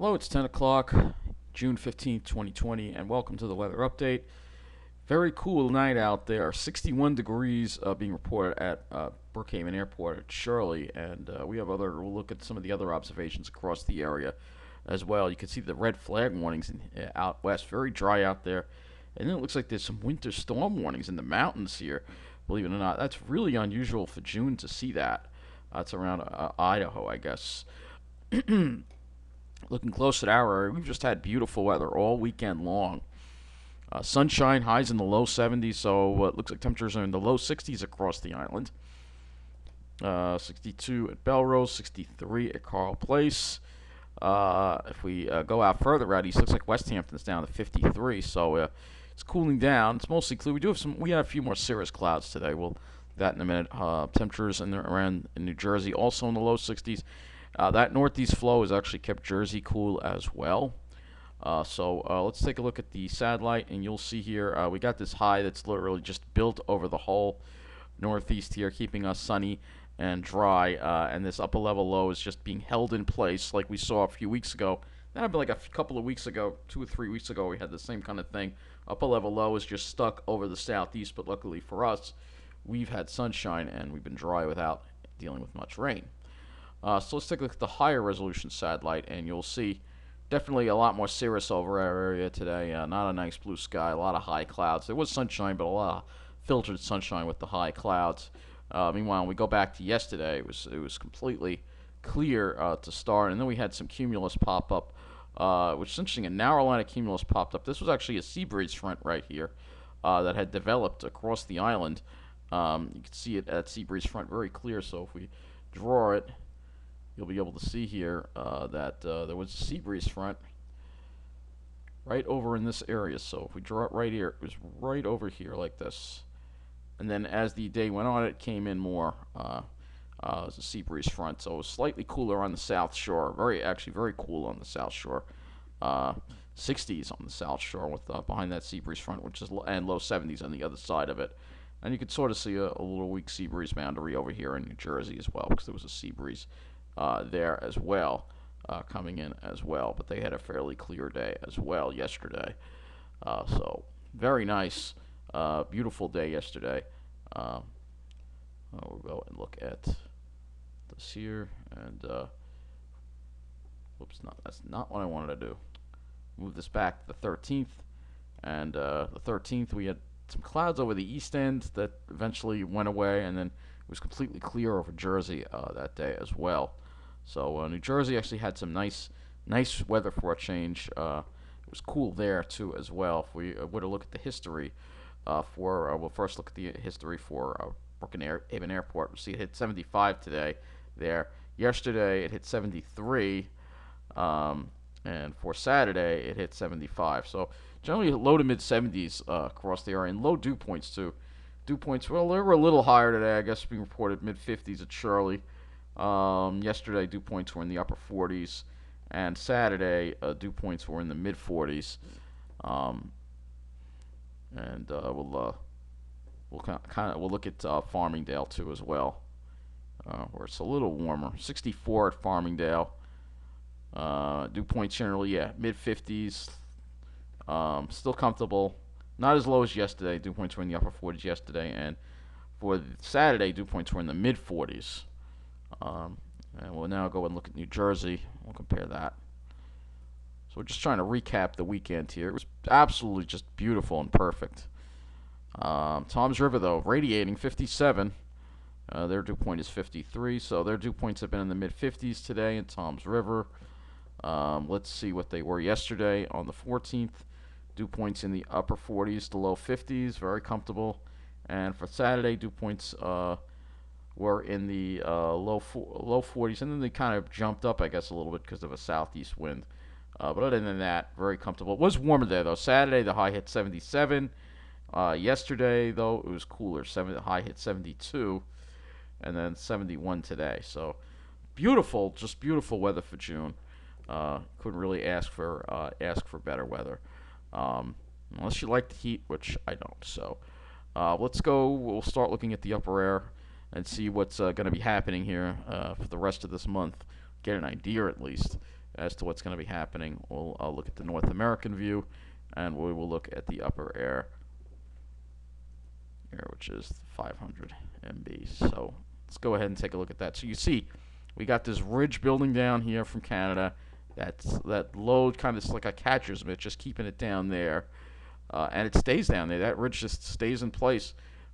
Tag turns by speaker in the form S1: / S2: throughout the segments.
S1: Hello, it's 10 o'clock, June 15th, 2020, and welcome to the weather update. Very cool night out there. 61 degrees being reported at Brookhaven Airport at Shirley, and we'll look at some of the other observations across the area as well. You can see the red flag warnings out west. Very dry out there. And then it looks like there's some winter storm warnings in the mountains here, believe it or not. That's really unusual for June to see that. It's around Idaho, I guess. Looking close at our area, we've just had beautiful weather all weekend long. Sunshine, highs in the low 70s, so it looks like temperatures are in the low 60s across the island. 62 at Belrose, 63 at Carl Place. If we go out further out east, looks like West Hampton's down to 53, so it's cooling down. It's mostly clear. We have a few more cirrus clouds today. We'll that in a minute. Temperatures around in New Jersey also in the low 60s. That northeast flow has actually kept Jersey cool as well. So let's take a look at the satellite, and you'll see here we got this high that's literally just built over the whole northeast here, keeping us sunny and dry. And this upper level low is just being held in place like we saw a few weeks ago. That happened like a couple of weeks ago, 2 or 3 weeks ago, we had the same kind of thing. Upper level low is just stuck over the southeast, but luckily for us, we've had sunshine and we've been dry without dealing with much rain. So let's take a look at the higher resolution satellite, and you'll see definitely a lot more cirrus over our area today. Not a nice blue sky, a lot of high clouds. There was sunshine, but a lot of filtered sunshine with the high clouds. Meanwhile, when we go back to yesterday, it was completely clear to start, and then we had some cumulus pop up, which is interesting. A narrow line of cumulus popped up. This was actually a sea breeze front right here that had developed across the island. You can see it at sea breeze front very clear. So if we draw it, you'll be able to see here that there was a sea breeze front right over in this area. So if we draw it right here, it was right over here like this. And then as the day went on, it came in more as a sea breeze front. So it was slightly cooler on the south shore. Actually very cool on the south shore. 60s on the south shore with behind that sea breeze front, and low 70s on the other side of it. And you could sort of see a little weak sea breeze boundary over here in New Jersey as well, because there was a sea breeze there as well, coming in as well. But they had a fairly clear day as well yesterday. So very nice, beautiful day yesterday. We'll go and look at this here, and whoops, that's not what I wanted to do. Move this back to the 13th, and the 13th we had some clouds over the east end that eventually went away, and then it was completely clear over Jersey that day as well. So New Jersey actually had some nice weather for a change. It was cool there too as well. If we were to look at the history we'll first look at the history for Brookhaven Airport. We'll see it hit 75 today there. Yesterday it hit 73, and for Saturday it hit 75. So generally low to mid 70s across the area, and low dew points too. Dew points, well, they were a little higher today, I guess, being reported mid 50s at Shirley. Yesterday dew points were in the upper 40s, and Saturday dew points were in the mid 40s. And we'll look at Farmingdale too as well, where it's a little warmer. 64 at Farmingdale. Dew points generally, mid 50s. Still comfortable. Not as low as yesterday. Dew points were in the upper 40s yesterday, and for Saturday, dew points were in the mid 40s. And we'll now go and look at New Jersey. We'll compare that. So we're just trying to recap the weekend here. It was absolutely just beautiful and perfect. Toms River, though, radiating 57. Their dew point is 53, so their dew points have been in the mid-50s today in Toms River. Let's see what they were yesterday on the 14th. Dew points in the upper 40s to low 50s, very comfortable. And for Saturday, dew points were in the low 40s, and then they kind of jumped up, I guess, a little bit because of a southeast wind. But other than that, very comfortable. It was warmer there, though. Saturday, the high hit 77. Yesterday, though, it was cooler. The high hit 72, and then 71 today. So beautiful, just beautiful weather for June. Couldn't really ask for better weather, unless you like the heat, which I don't. So let's go. We'll start looking at the upper air and see what's going to be happening here for the rest of this month. Get an idea at least as to what's going to be happening. I'll look at the North American view, and we will look at the upper air here, which is 500 MB. So let's go ahead and take a look at that. So you see, we got this ridge building down here from Canada. That low kind of like a catcher's mitt, just keeping it down there, and it stays down there. That ridge just stays in place.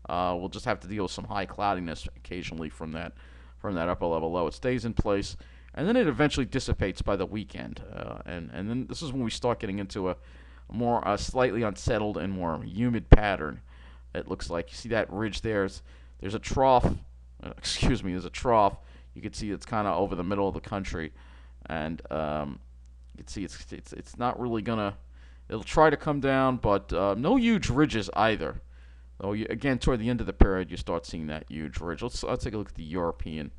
S1: We'll just have to deal with some high cloudiness occasionally from that upper level low. It stays in place, and then it eventually dissipates by the weekend. And then this is when we start getting into a more slightly unsettled and more humid pattern. It looks like you see that ridge there. There's a trough. Excuse me. There's a trough. You can see it's kind of over the middle of the country, and you can see it's not really gonna. It'll try to come down, but no huge ridges either. Though again, toward the end of the period, you start seeing that huge ridge. Let's take a look at the European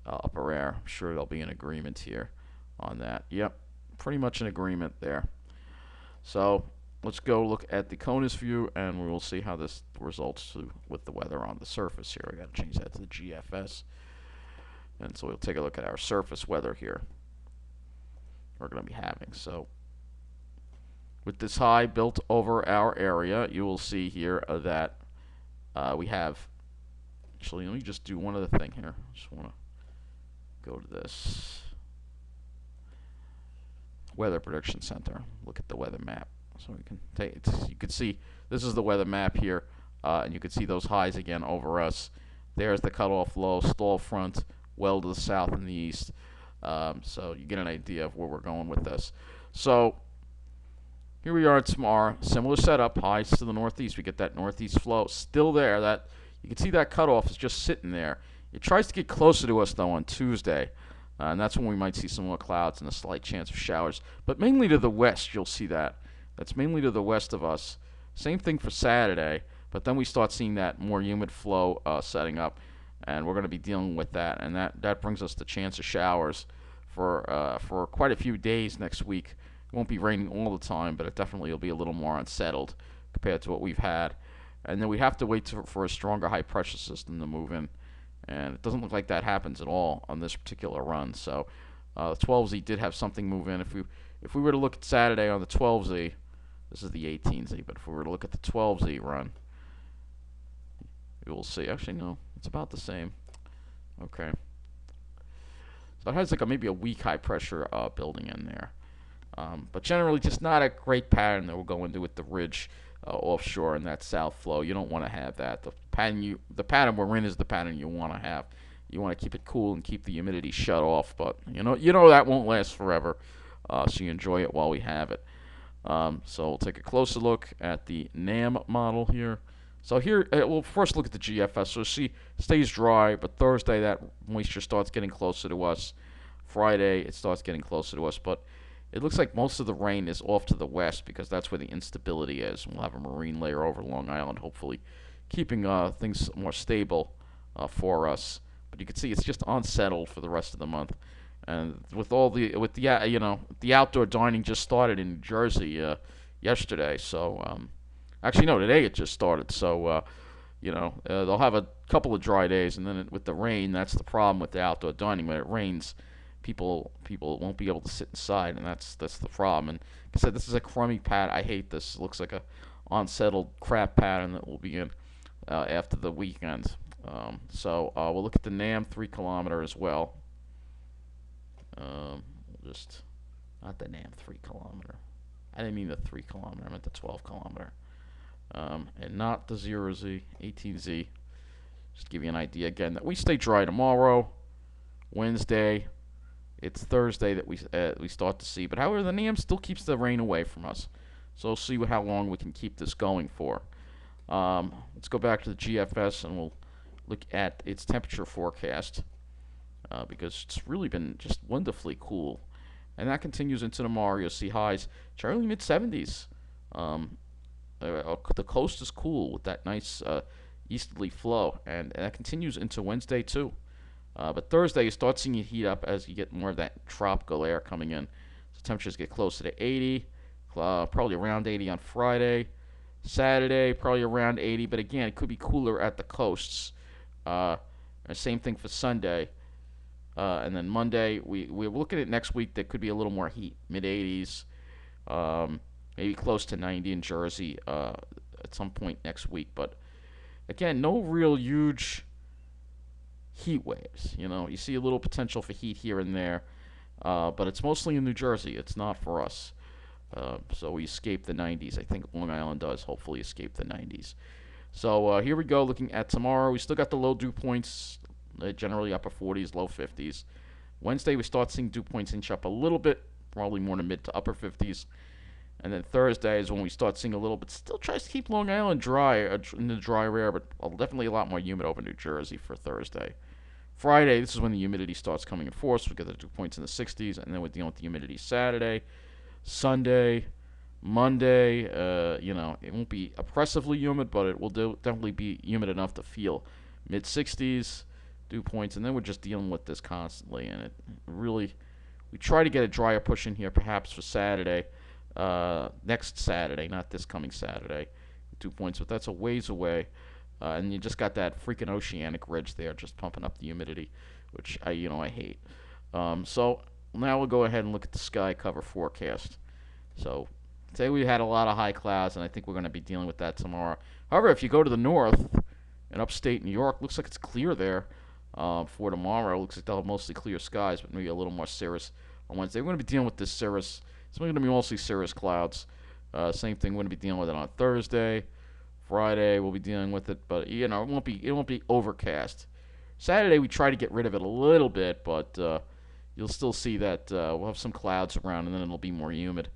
S1: upper air. I'm sure there'll be an agreement here on that. Yep, pretty much an agreement there. So let's go look at the CONUS view, and we will see how this results with the weather on the surface here. I got to change that to the GFS. And so we'll take a look at our surface weather here we're going to be having. So with this high built over our area, you will see here that we have, actually, let me just do one other thing here. Just want to go to this Weather Prediction Center. Look at the weather map. So we can take it. You can see this is the weather map here, and you can see those highs again over us. There's the cutoff low, stall front, well to the south and the east. So you get an idea of where we're going with this. So here we are tomorrow. Similar setup, highs to the northeast. We get that northeast flow still there. That you can see that cutoff is just sitting there. It tries to get closer to us though on Tuesday, and that's when we might see some more clouds and a slight chance of showers. But mainly to the west, you'll see that. That's mainly to the west of us. Same thing for Saturday, but then we start seeing that more humid flow setting up, and we're going to be dealing with that, and that brings us the chance of showers for quite a few days next week. It won't be raining all the time, but it definitely will be a little more unsettled compared to what we've had. And then we have to wait for a stronger high pressure system to move in, and it doesn't look like that happens at all on this particular run. So the 12Z did have something move in. If we were to look at Saturday on the 12Z, this is the 18Z, but if we were to look at the 12Z run, we will see. Actually, no, it's about the same. Okay. So it has like maybe a weak high pressure building in there. But generally, just not a great pattern that we'll go into with the ridge offshore and that south flow. You don't want to have that. The pattern we're in is the pattern you want to have. You want to keep it cool and keep the humidity shut off. But you know that won't last forever. So you enjoy it while we have it. So we'll take a closer look at the NAM model here. So here, we'll first look at the GFS. So see, it stays dry, but Thursday that moisture starts getting closer to us. Friday, it starts getting closer to us, but it looks like most of the rain is off to the west because that's where the instability is. We'll have a marine layer over Long Island, hopefully keeping things more stable for us. But you can see it's just unsettled for the rest of the month. And with the outdoor dining just started in New Jersey yesterday. So actually no, today it just started. So they'll have a couple of dry days, and then with the rain, that's the problem with the outdoor dining. When it rains, people won't be able to sit inside, and that's the problem. And like I said, this is a crummy pad. I hate this. It looks like a unsettled crap pattern that will be in after the weekend. So we'll look at the NAM 3 kilometer as well. Just not the NAM 3 kilometer. I didn't mean the 3 kilometer. I meant the 12 kilometer. And not the 0Z, 18Z. Just to give you an idea again that we stay dry tomorrow, Wednesday. It's Thursday that we start to see. But however, the NAM still keeps the rain away from us. So we'll see how long we can keep this going for. Let's go back to the GFS and we'll look at its temperature forecast. Because it's really been just wonderfully cool. And that continues into tomorrow. You'll see highs generally mid-70s. The coast is cool with that nice easterly flow. And that continues into Wednesday too. But Thursday you start seeing it heat up as you get more of that tropical air coming in. So temperatures get closer to 80. Probably around 80 on Friday. Saturday probably around 80. But again, it could be cooler at the coasts. Same thing for Sunday. And then Monday, we're looking at next week. There could be a little more heat, mid 80s, um, maybe close to 90 in Jersey at some point next week. But again, no real huge heat waves. You see a little potential for heat here and there, but it's mostly in New Jersey. It's not for us. So we escape the 90s. I think Long Island does hopefully escape the 90s. So here we go, looking at tomorrow. We still got the low dew points, generally upper 40s, low 50s. Wednesday, we start seeing dew points inch up a little bit, probably more to mid to upper 50s. And then Thursday is when we start seeing a little bit. Still tries to keep Long Island dry in the dry air, but definitely a lot more humid over New Jersey for Thursday. Friday, this is when the humidity starts coming in force. We get the dew points in the 60s, and then we're dealing with the humidity Saturday, Sunday, Monday. It won't be oppressively humid, but it will definitely be humid enough to feel mid 60s dew points, and then we're just dealing with this constantly. And it really, we try to get a drier push in here, perhaps for Saturday, next Saturday, not this coming Saturday, dew points, but that's a ways away. And you just got that freaking oceanic ridge there, just pumping up the humidity, which I hate. So now we'll go ahead and look at the sky cover forecast. So today we had a lot of high clouds, and I think we're going to be dealing with that tomorrow. However, if you go to the north in upstate New York, looks like it's clear there for tomorrow. Looks like they'll have mostly clear skies, but maybe a little more cirrus on Wednesday. We're going to be dealing with this cirrus. It's going to be mostly cirrus clouds. Same thing. We're going to be dealing with it on Thursday. Friday we'll be dealing with it, but it won't be overcast. Saturday we try to get rid of it a little bit, but you'll still see that we'll have some clouds around, and then it'll be more humid.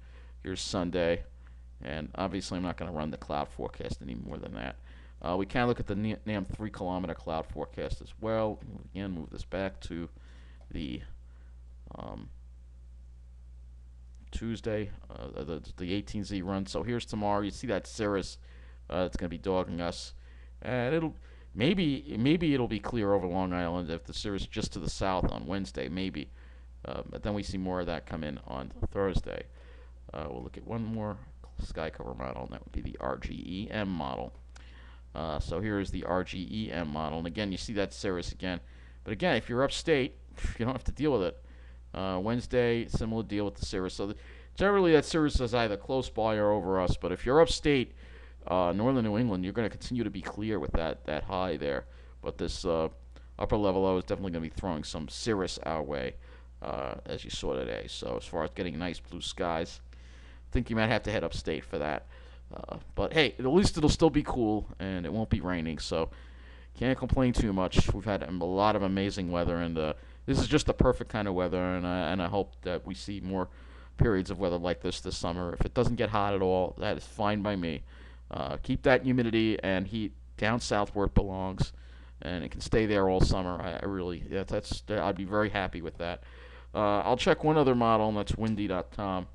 S1: Here's Sunday, and obviously I'm not going to run the cloud forecast any more than that. We can look at the NAM 3-kilometer cloud forecast as well. Again, move this back to the Tuesday, the 18Z run. So here's tomorrow. You see that cirrus. It's going to be dogging us, and it'll maybe it'll be clear over Long Island if the cirrus just to the south on Wednesday, maybe. But then we see more of that come in on Thursday. We'll look at one more sky cover model, and that would be the RGEM model. So here is the RGEM model, and again you see that cirrus again. But again, if you're upstate, you don't have to deal with it. Wednesday, similar deal with the cirrus. So generally that cirrus is either close by or over us. But if you're upstate, northern New England, you're going to continue to be clear with that high there. But this upper level low is definitely going to be throwing some cirrus our way, as you saw today. So as far as getting nice blue skies, I think you might have to head upstate for that. But hey, at least it'll still be cool, and it won't be raining. So can't complain too much. We've had a lot of amazing weather, and this is just the perfect kind of weather. And I hope that we see more periods of weather like this summer. If it doesn't get hot at all, that is fine by me. Keep that humidity and heat down south where it belongs, and it can stay there all summer. I'd be very happy with that. I'll check one other model, and that's windy.com.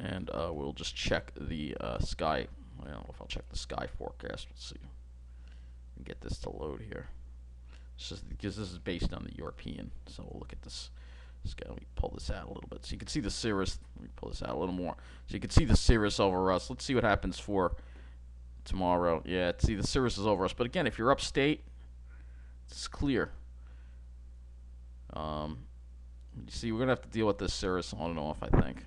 S1: And we'll just check the sky. Well, if I'll check the sky forecast, let's see. Get this to load here. Because this is based on the European, so we'll look at this. Let me pull this out a little bit so you can see the cirrus. Let me pull this out a little more so you can see the cirrus over us. Let's see what happens for tomorrow. Yeah, see the cirrus is over us. But again, if you're upstate, it's clear. You see, we're gonna have to deal with this cirrus on and off, I think,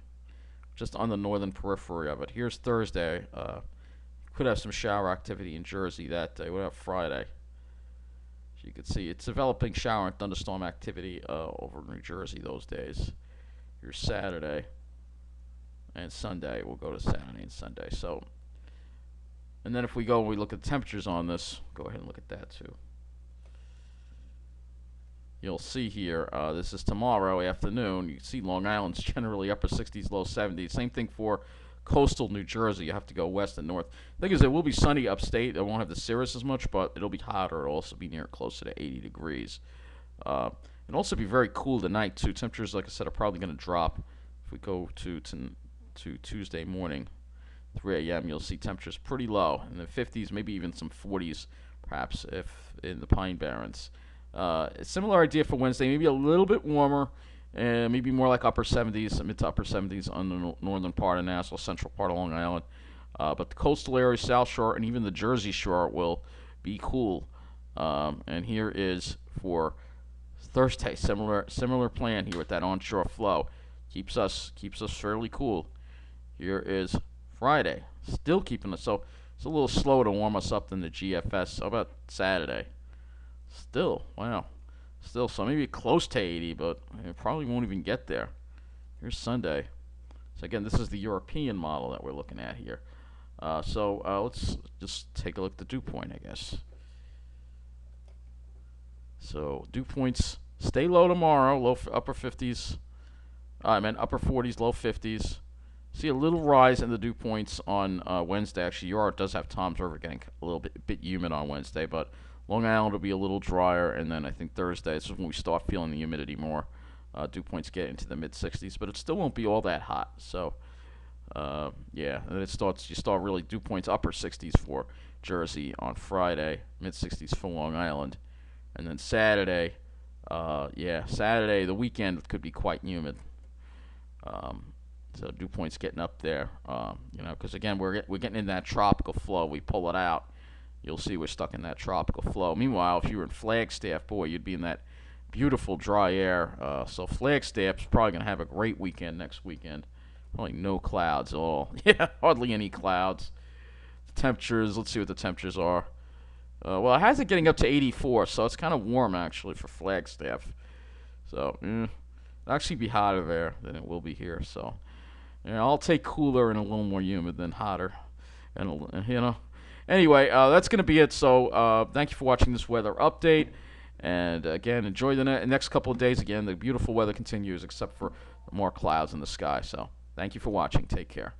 S1: just on the northern periphery of it. Here's Thursday. Could have some shower activity in Jersey that day. What about Friday? You can see it's developing shower and thunderstorm activity over New Jersey those days. Here's Saturday and Sunday. We'll go to Saturday and Sunday. So, and then if we look at the temperatures on this, go ahead and look at that too. You'll see here, this is tomorrow afternoon. You can see Long Island's generally upper 60s, low 70s. Same thing for coastal New Jersey. You have to go west and north. The thing is, it will be sunny upstate. It won't have the cirrus as much, but it'll be hotter. It'll also be closer to 80 degrees. It'll also be very cool tonight, too. Temperatures, like I said, are probably going to drop. If we go to Tuesday morning, 3 a.m., you'll see temperatures pretty low, in the 50s, maybe even some 40s, perhaps, if in the Pine Barrens. A similar idea for Wednesday, maybe a little bit warmer, and maybe more like upper 70s, mid to upper 70s on the northern part of Nassau, central part of Long Island. But the coastal area, South Shore, and even the Jersey Shore will be cool. And here is for Thursday. Similar plan here with that onshore flow. Keeps us fairly cool. Here is Friday. Still keeping us, so it's a little slower to warm us up than the GFS. How about Saturday? Still, wow. Still, so maybe close to 80, but it probably won't even get there. Here's Sunday. So again, this is the European model that we're looking at here. Let's just take a look at the dew point, I guess. So dew points stay low tomorrow, upper 50s. I meant upper 40s, low 50s. See a little rise in the dew points on Wednesday. Actually, Europe does have Tom's River getting a little bit humid on Wednesday, but Long Island will be a little drier, and then I think Thursday this is when we start feeling the humidity more. Dew points get into the mid 60s, but it still won't be all that hot. So yeah, and you start really dew points upper 60s for Jersey on Friday, mid 60s for Long Island, and then Saturday, Saturday the weekend could be quite humid. So dew points getting up there, because again we're getting in that tropical flow. We pull it out, you'll see we're stuck in that tropical flow. Meanwhile, if you were in Flagstaff, boy, you'd be in that beautiful dry air. So Flagstaff's probably gonna have a great weekend next weekend. Probably no clouds at all. Yeah, hardly any clouds. The temperatures, let's see what the temperatures are. Well, it has it getting up to 84, so it's kind of warm actually for Flagstaff. So it'll actually be hotter there than it will be here. So I'll take cooler and a little more humid than hotter. And anyway, that's gonna be it. So thank you for watching this weather update. And again, enjoy the next couple of days. Again, the beautiful weather continues, except for more clouds in the sky. So thank you for watching. Take care.